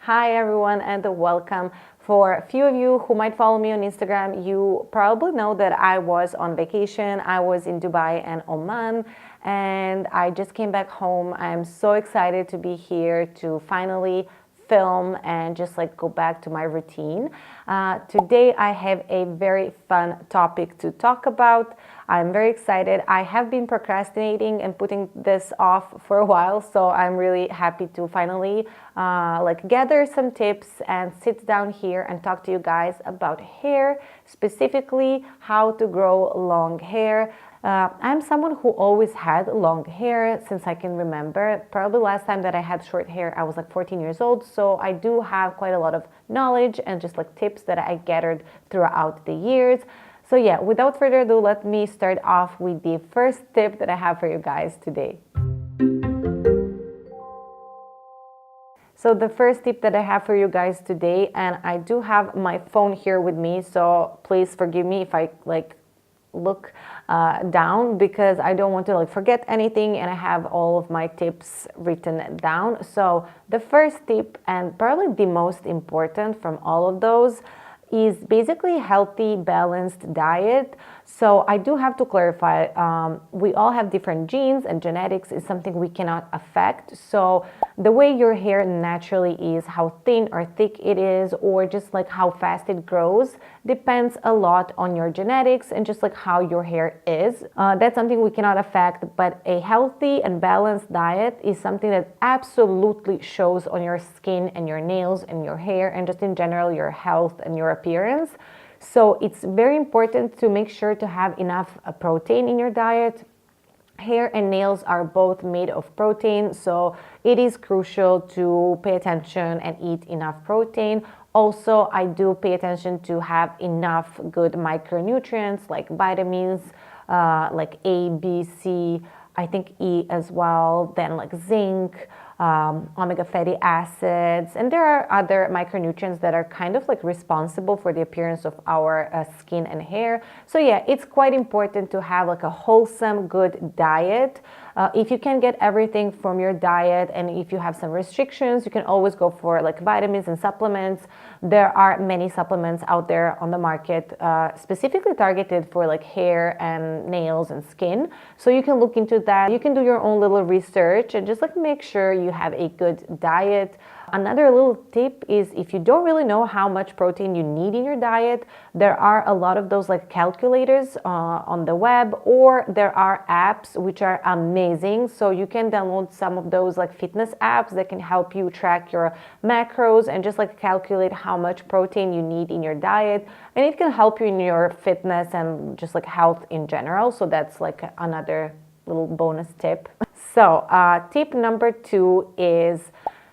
Hi everyone and welcome. For a few of you who might follow me on Instagram, you probably know that I was on vacation. I was in Dubai and Oman and I just came back home. I'm so excited to be here to finally film and just like go back to my routine. Today I have a very fun topic to talk about. I'm very excited. I have been procrastinating and putting this off for a while, so I'm really happy to finally gather some tips and sit down here and talk to you guys about hair, specifically how to grow long hair. I'm someone who always had long hair since I can remember. Probably last time that I had short hair, I was like 14 years old. So I do have quite a lot of knowledge and just like tips that I gathered throughout the years. So yeah, without further ado, let me start off with the first tip that I have for you guys today. So the first tip that I have for you guys today, and I do have my phone here with me, so please forgive me if I look down because I don't want to forget anything, and I have all of my tips written down. So the first tip, and probably the most important from all of those, is basically healthy, balanced diet. So I do have to clarify, we all have different genes and genetics is something we cannot affect. So the way your hair naturally is, how thin or thick it is, or just like how fast it grows, depends a lot on your genetics and just like how your hair is. That's something we cannot affect, but a healthy and balanced diet is something that absolutely shows on your skin and your nails and your hair and just in general your health and your appearance. So it's very important to make sure to have enough protein in your diet. Hair and nails are both made of protein, so it is crucial to pay attention and eat enough protein. Also, I do pay attention to have enough good micronutrients like vitamins, like A, B, C, I think E as well, then like zinc, omega fatty acids, and there are other micronutrients that are kind of like responsible for the appearance of our skin and hair. So yeah, it's quite important to have like a wholesome, good diet. If you can get everything from your diet, and if you have some restrictions, you can always go for like vitamins and supplements. There are many supplements out there on the market, specifically targeted for like hair and nails and skin. So you can look into that. You can do your own little research and just like make sure you have a good diet. Another little tip is if you don't really know how much protein you need in your diet, there are a lot of those like calculators on the web, or there are apps which are amazing. So you can download some of those like fitness apps that can help you track your macros and just like calculate how much protein you need in your diet. And it can help you in your fitness and just like health in general. So that's like another little bonus tip. So tip number 2 is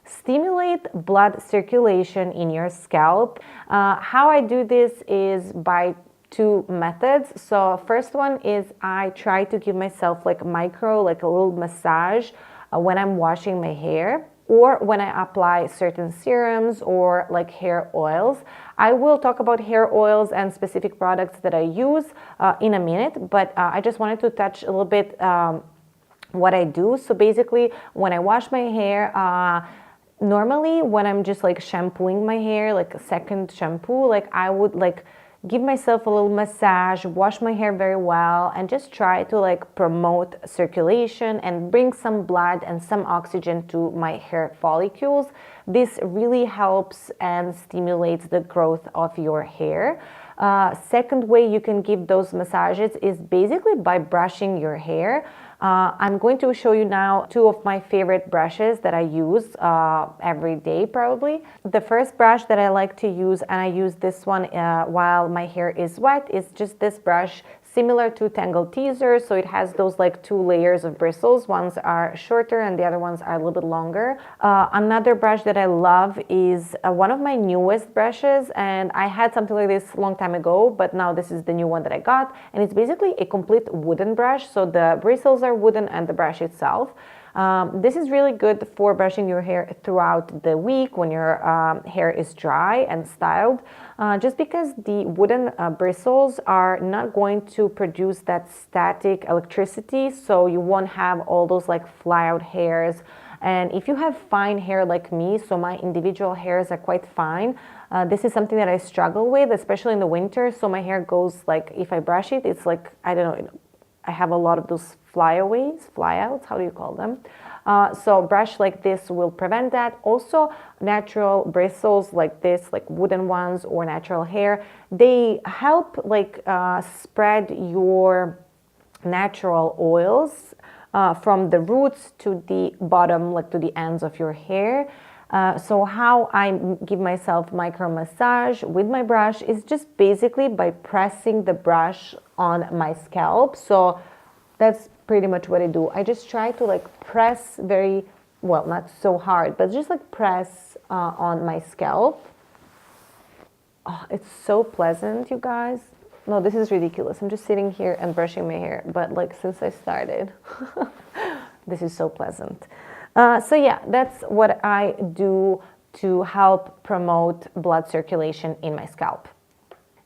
stimulate blood circulation in your scalp. How I do this is by 2 methods. So first one is I try to give myself like a little massage when I'm washing my hair, or when I apply certain serums or like hair oils. I will talk about hair oils and specific products that I use in a minute, but I just wanted to touch a little bit what I do. So basically, when I wash my hair, normally when I'm just like shampooing my hair, like a second shampoo, like I would like give myself a little massage, wash my hair very well, and just try to like promote circulation and bring some blood and some oxygen to my hair follicles. This really helps and stimulates the growth of your hair. Second way you can give those massages is basically by brushing your hair. I'm going to show you now 2 of my favorite brushes that I use every day probably. The first brush that I like to use, and I use this one while my hair is wet, is just this brush similar to Tangle Teezer. So it has those like 2 layers of bristles. Ones are shorter and the other ones are a little bit longer. Another brush that I love is one of my newest brushes, and I had something like this a long time ago, but now this is the new one that I got, and it's basically a complete wooden brush. So the bristles are wooden and the brush itself. This is really good for brushing your hair throughout the week when your hair is dry and styled, just because the wooden bristles are not going to produce that static electricity, so you won't have all those like fly out hairs And if you have fine hair like me, so my individual hairs are quite fine, this is something that I struggle with, especially in the winter. So my hair goes like, if I brush it, it's like, I don't know, I have a lot of those flyouts, how do you call them? So brush like this will prevent that. Also, natural bristles like this, like wooden ones or natural hair, they help like spread your natural oils from the roots to the bottom, like to the ends of your hair. So how I give myself micro massage with my brush is just basically by pressing the brush on my scalp. So that's pretty much what I do. I just try to like press very, well, not so hard, but just like press on my scalp. Oh, it's so pleasant, you guys. No, this is ridiculous. I'm just sitting here and brushing my hair, but like since I started, this is so pleasant. So yeah, that's what I do to help promote blood circulation in my scalp.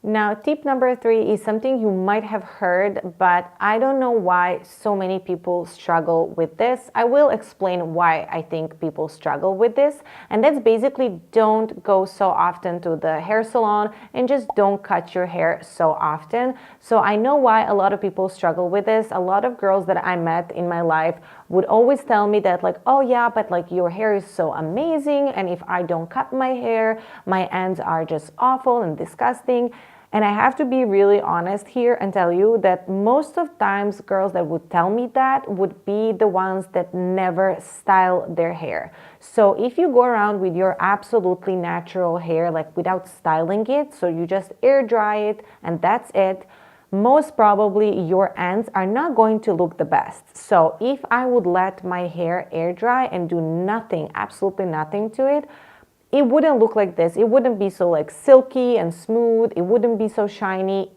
Now, tip number 3 is something you might have heard, but I don't know why so many people struggle with this. I will explain why I think people struggle with this, and that's basically don't go so often to the hair salon and just don't cut your hair so often. So I know why a lot of people struggle with this. A lot of girls that I met in my life would always tell me that like, oh yeah, but like your hair is so amazing, and if I don't cut my hair, my ends are just awful and disgusting. And I have to be really honest here and tell you that most of times girls that would tell me that would be the ones that never style their hair. So if you go around with your absolutely natural hair, like without styling it, so you just air dry it and that's it, most probably your ends are not going to look the best. So if I would let my hair air dry and do nothing, absolutely nothing to it, it wouldn't look like this. It wouldn't be so like silky and smooth. It wouldn't be so shiny.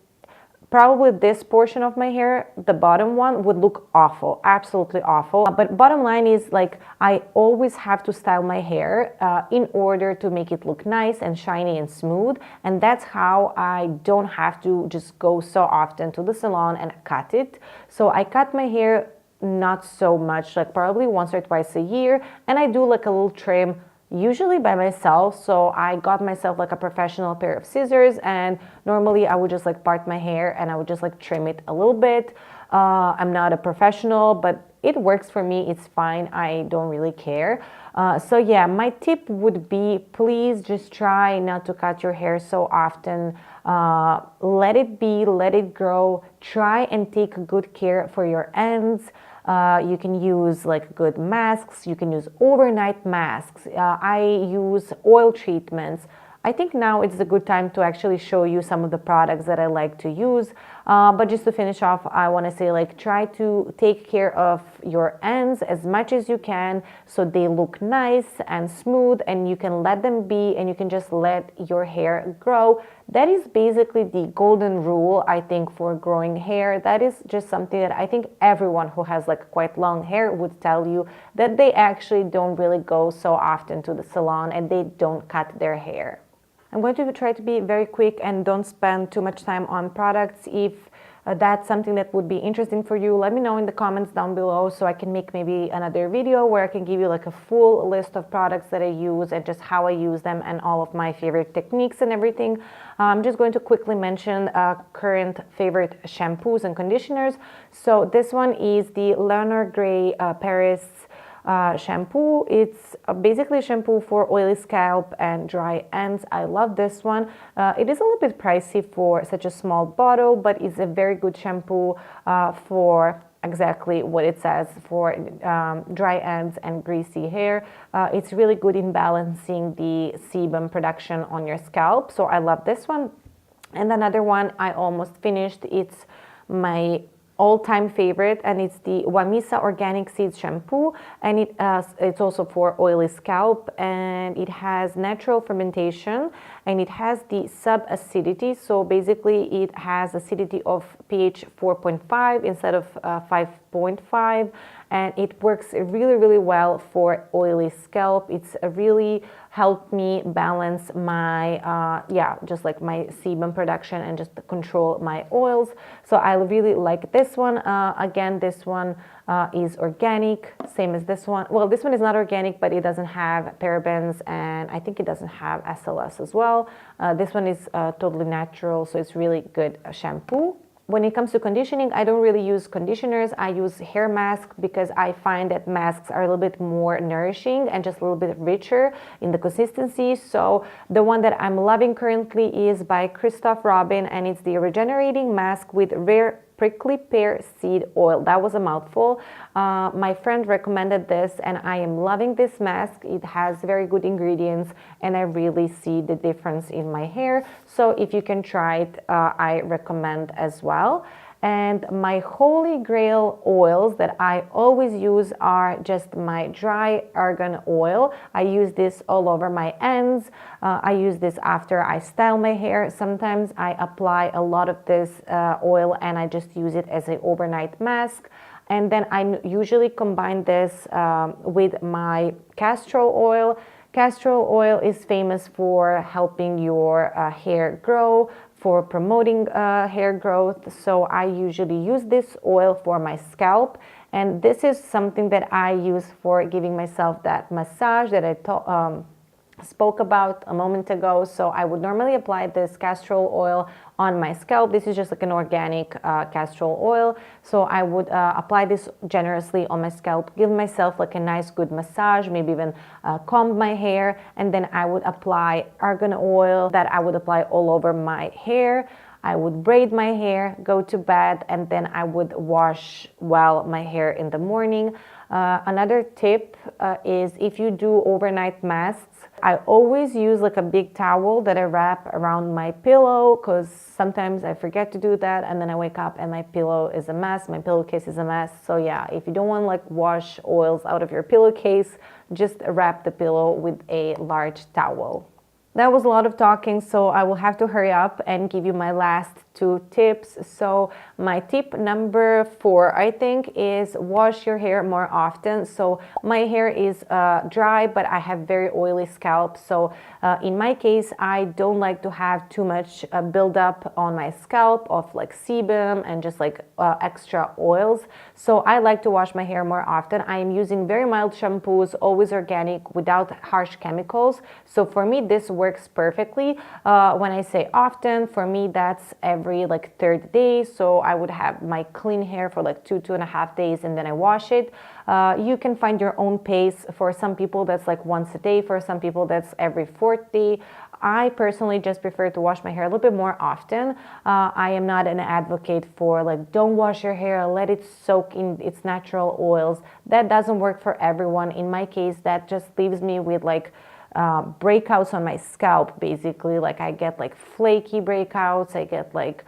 Probably this portion of my hair, the bottom one, would look awful, absolutely awful. But bottom line is like I always have to style my hair in order to make it look nice and shiny and smooth. And that's how I don't have to just go so often to the salon and cut it. So I cut my hair not so much, like probably once or twice a year. And I do like a little trim usually by myself. So I got myself like a professional pair of scissors, and normally I would just like part my hair and I would just like trim it a little bit. I'm not a professional, but it works for me. It's fine. I don't really care. So yeah, my tip would be please just try not to cut your hair so often. Let it be, let it grow. Try and take good care for your ends. You can use like good masks. You can use overnight masks. I use oil treatments. I think now it's a good time to actually show you some of the products that I like to use. But just to finish off, I want to say like try to take care of your ends as much as you can so they look nice and smooth, and you can let them be and you can just let your hair grow. That is basically the golden rule, I think, for growing hair. That is just something that I think everyone who has like quite long hair would tell you, that they actually don't really go so often to the salon and they don't cut their hair. I'm going to try to be very quick and don't spend too much time on products. If that's something that would be interesting for you, let me know in the comments down below so I can make maybe another video where I can give you like a full list of products that I use and just how I use them and all of my favorite techniques and everything. I'm just going to quickly mention current favorite shampoos and conditioners. So this one is the Leonard Grey Paris shampoo. It's basically a shampoo for oily scalp and dry ends. I love this one. It is a little bit pricey for such a small bottle, but it's a very good shampoo for exactly what it says, for dry ends and greasy hair. It's really good in balancing the sebum production on your scalp, so I love this one. And another one I almost finished, it's my all-time favorite, and it's the Wamisa Organic Seeds Shampoo, and it's also for oily scalp, and it has natural fermentation, and it has the sub-acidity, so basically it has acidity of pH 4.5 instead of 5.5, and it works really, really well for oily scalp. It's really helped me balance my, just like my sebum production and just control my oils. So I really like this one. Again, this one is organic, same as this one. Well, this one is not organic, but it doesn't have parabens, and I think it doesn't have SLS as well. This one is totally natural, so it's really good shampoo. When it comes to conditioning, I don't really use conditioners. I use hair masks because I find that masks are a little bit more nourishing and just a little bit richer in the consistency. So the one that I'm loving currently is by Christophe Robin, and it's the Regenerating Mask with Rare Prickly Pear Seed Oil. That was a mouthful. My friend recommended this, and I am loving this mask. It has very good ingredients, and I really see the difference in my hair. So if you can try it, I recommend as well. And my holy grail oils that I always use are just my dry argan oil. I use this all over my ends. I use this after I style my hair. Sometimes I apply a lot of this oil and I just use it as an overnight mask. And then I usually combine this with my castor oil. Castor oil is famous for helping your hair grow, for promoting hair growth. So I usually use this oil for my scalp, and this is something that I use for giving myself that massage that I spoke about a moment ago. So I would normally apply this castor oil on my scalp. This is just like an organic castor oil. So I would apply this generously on my scalp, give myself like a nice good massage, maybe even comb my hair, and then I would apply argan oil that I would apply all over my hair. I would braid my hair, go to bed, and then I would wash well my hair in the morning. Another tip is if you do overnight masks, I always use like a big towel that I wrap around my pillow, because sometimes I forget to do that and then I wake up and my pillow is a mess, my pillowcase is a mess. So yeah, if you don't want to like wash oils out of your pillowcase, just wrap the pillow with a large towel. That was a lot of talking, so I will have to hurry up and give you my last two tips. So my tip number 4, I think, is wash your hair more often. So my hair is dry, but I have very oily scalp. So in my case, I don't like to have too much buildup on my scalp of like sebum and just like extra oils. So I like to wash my hair more often. I am using very mild shampoos, always organic, without harsh chemicals. So for me, this works perfectly. When I say often, for me, that's every like third day. So I would have my clean hair for like 2.5 days, and then I wash it. You can find your own pace. For some people, that's like once a day. For some people, that's every fourth day. I personally just prefer to wash my hair a little bit more often. I am not an advocate for like, don't wash your hair, let it soak in its natural oils. That doesn't work for everyone. In my case, that just leaves me with like breakouts on my scalp. Basically, like I get like flaky breakouts, I get like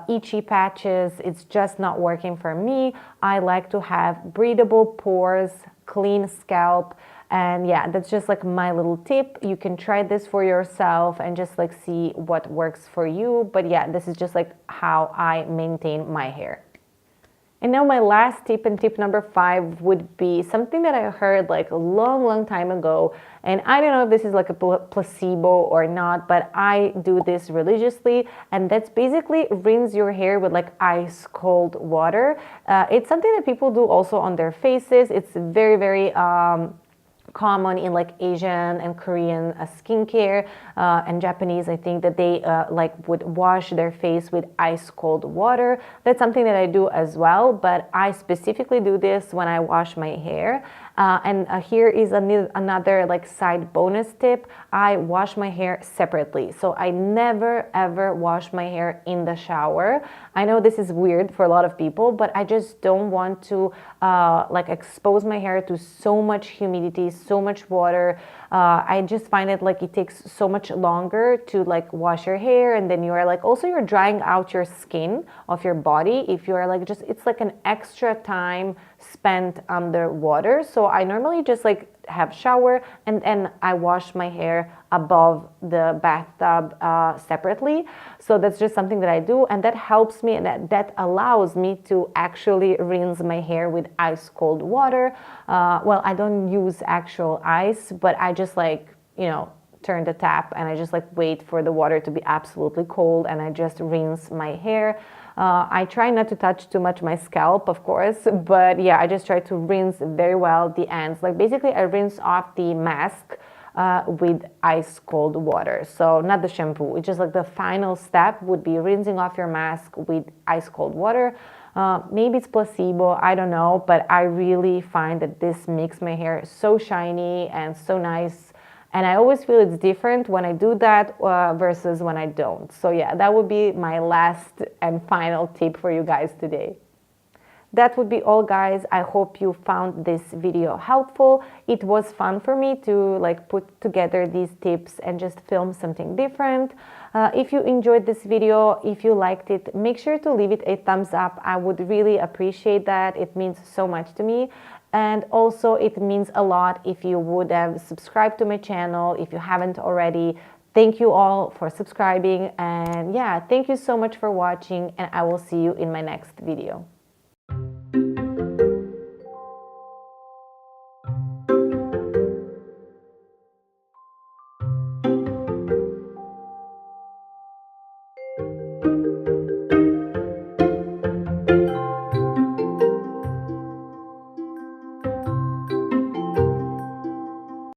itchy patches. It's just not working for me. I like to have breathable pores, clean scalp. And yeah, that's just like my little tip. You can try this for yourself and just like see what works for you. But yeah, this is just like how I maintain my hair. And now my last tip, and tip number 5, would be something that I heard like a long time ago. And I don't know if this is like a placebo or not, but I do this religiously. And that's basically rinse your hair with like ice cold water. It's something that people do also on their faces. It's very common in like Asian and Korean skincare, and Japanese. I think that they like would wash their face with ice cold water. That's something that I do as well, but I specifically do this when I wash my hair. And here is another like side bonus tip. I wash my hair separately. So I never ever wash my hair in the shower. I know this is weird for a lot of people, but I just don't want to like expose my hair to so much humidity, so much water. I just find it like it takes so much longer to like wash your hair, and then you are like also you're drying out your skin of your body. If you are like just, it's like an extra time spent under water. So I normally just like have shower, and then I wash my hair above the bathtub separately. So that's just something that I do, and that helps me, and that allows me to actually rinse my hair with ice cold water. Well, I don't use actual ice, but I just like, turn the tap and I just like wait for the water to be absolutely cold, and I just rinse my hair. I try not to touch too much my scalp, of course, but yeah, I just try to rinse very well the ends. Like basically, I rinse off the mask with ice cold water. So not the shampoo. It's just like the final step would be rinsing off your mask with ice cold water. Maybe it's placebo, I don't know, but I really find that this makes my hair so shiny and so nice. And I always feel it's different when I do that versus when I don't. So yeah, that would be my last and final tip for you guys today. That would be all, guys. I hope you found this video helpful. It was fun for me to like put together these tips and just film something different. If you enjoyed this video, if you liked it, make sure to leave it a thumbs up. I would really appreciate that. It means so much to me. And also it means a lot if you would have subscribed to my channel if you haven't already. Thank you all for subscribing, and yeah, thank you so much for watching, and I will see you in my next video.